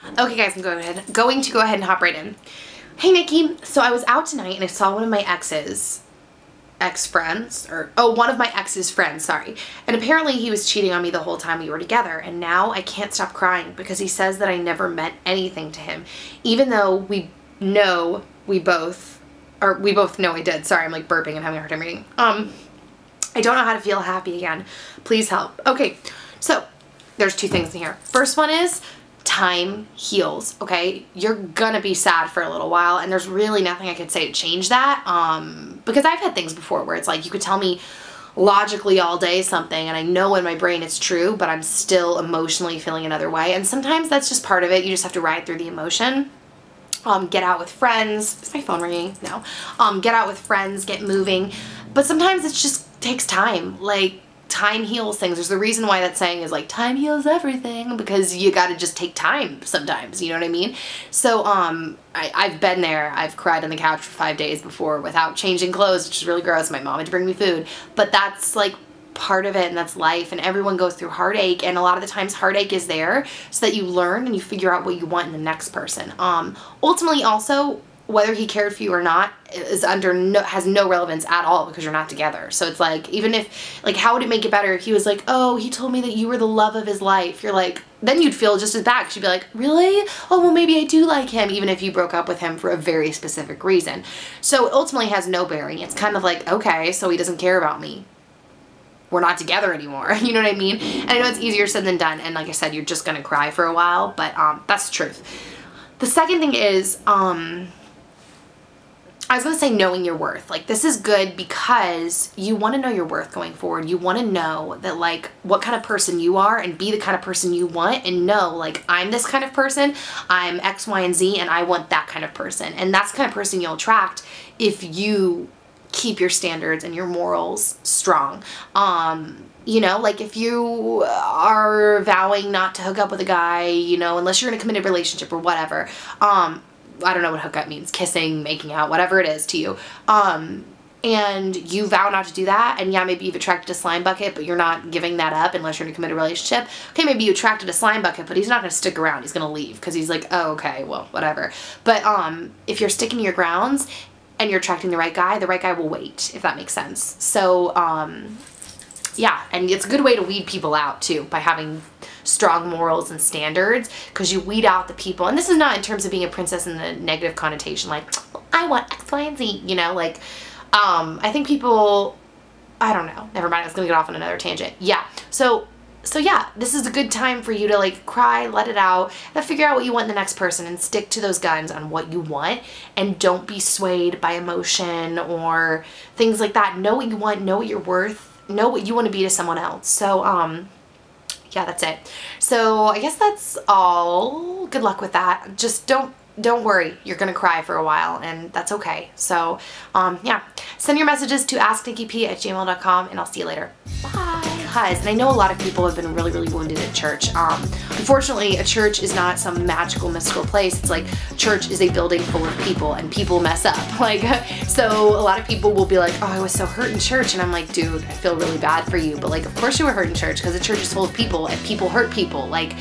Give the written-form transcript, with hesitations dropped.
Okay guys, I'm going to go ahead and hop right in. Hey Nikki, so I was out tonight and I saw one of my ex-friends, one of my ex's friends, sorry. And apparently he was cheating on me the whole time we were together, and now I can't stop crying because he says that I never meant anything to him, even though we both know I did. Sorry, I'm like burping and having a hard time reading. I don't know how to feel happy again. Please help. Okay, so there's two things in here. First one is time heals, okay? You're gonna be sad for a little while, and there's really nothing I could say to change that, because I've had things before where it's like you could tell me logically all day something and I know in my brain it's true, but I'm still emotionally feeling another way, and sometimes that's just part of it. You just have to ride through the emotion. Get out with friends. Is my phone ringing? No. Get out with friends, get moving, but sometimes it just takes time. Like, time heals things. There's the reason why that saying is like, time heals everything, because you gotta just take time sometimes, you know what I mean? So I've been there. I've cried on the couch for 5 days before without changing clothes, which is really gross. My mom had to bring me food, but that's like part of it, and that's life, and everyone goes through heartache, and a lot of the times heartache is there so that you learn and you figure out what you want in the next person. Ultimately also, whether he cared for you or not has no relevance at all, because you're not together. So it's like, even if, like, how would it make it better if he was like, oh, he told me that you were the love of his life? You're like, then you'd feel just as bad, because you'd be like, really? Oh, well, maybe I do like him, even if you broke up with him for a very specific reason. So it ultimately has no bearing. It's kind of like, okay, so he doesn't care about me. We're not together anymore. You know what I mean? And I know it's easier said than done, and like I said, you're just gonna cry for a while, but that's the truth. The second thing is, I was going to say knowing your worth. Like, this is good because you want to know your worth going forward. You want to know that, like, what kind of person you are and be the kind of person you want, and know, like, I'm this kind of person, I'm X, Y, and Z, and I want that kind of person. And that's the kind of person you'll attract if you keep your standards and your morals strong. You know, like, if you are vowing not to hook up with a guy, you know, unless you're in a committed relationship or whatever, I don't know what hookup means, kissing, making out, whatever it is to you, and you vow not to do that, and yeah, maybe you've attracted a slime bucket, but you're not giving that up unless you're in a committed relationship. Okay, maybe you attracted a slime bucket, but he's not going to stick around. He's going to leave because he's like, oh, okay, well, whatever. But if you're sticking to your grounds and you're attracting the right guy will wait, if that makes sense. So, yeah, and it's a good way to weed people out, too, by having strong morals and standards, because you weed out the people, and this is not in terms of being a princess in the negative connotation, like, I want X, Y, and Z, you know, like, I think people, I don't know, never mind, I was gonna get off on another tangent. Yeah, so yeah, this is a good time for you to, like, cry, let it out, and figure out what you want in the next person, and stick to those guns on what you want, and don't be swayed by emotion or things like that. Know what you want, know what you're worth, know what you want to be to someone else. So, yeah, that's it. So I guess that's all. Good luck with that. Just don't worry. You're gonna cry for a while, and that's okay. So yeah, send your messages to asknikkip@gmail.com, and I'll see you later. Bye. And I know a lot of people have been really, really wounded at church. Unfortunately, a church is not some magical, mystical place. It's like, church is a building full of people, and people mess up. Like, so a lot of people will be like, oh, I was so hurt in church, and I'm like, dude, I feel really bad for you. But like, of course you were hurt in church, because the church is full of people, and people hurt people. Like,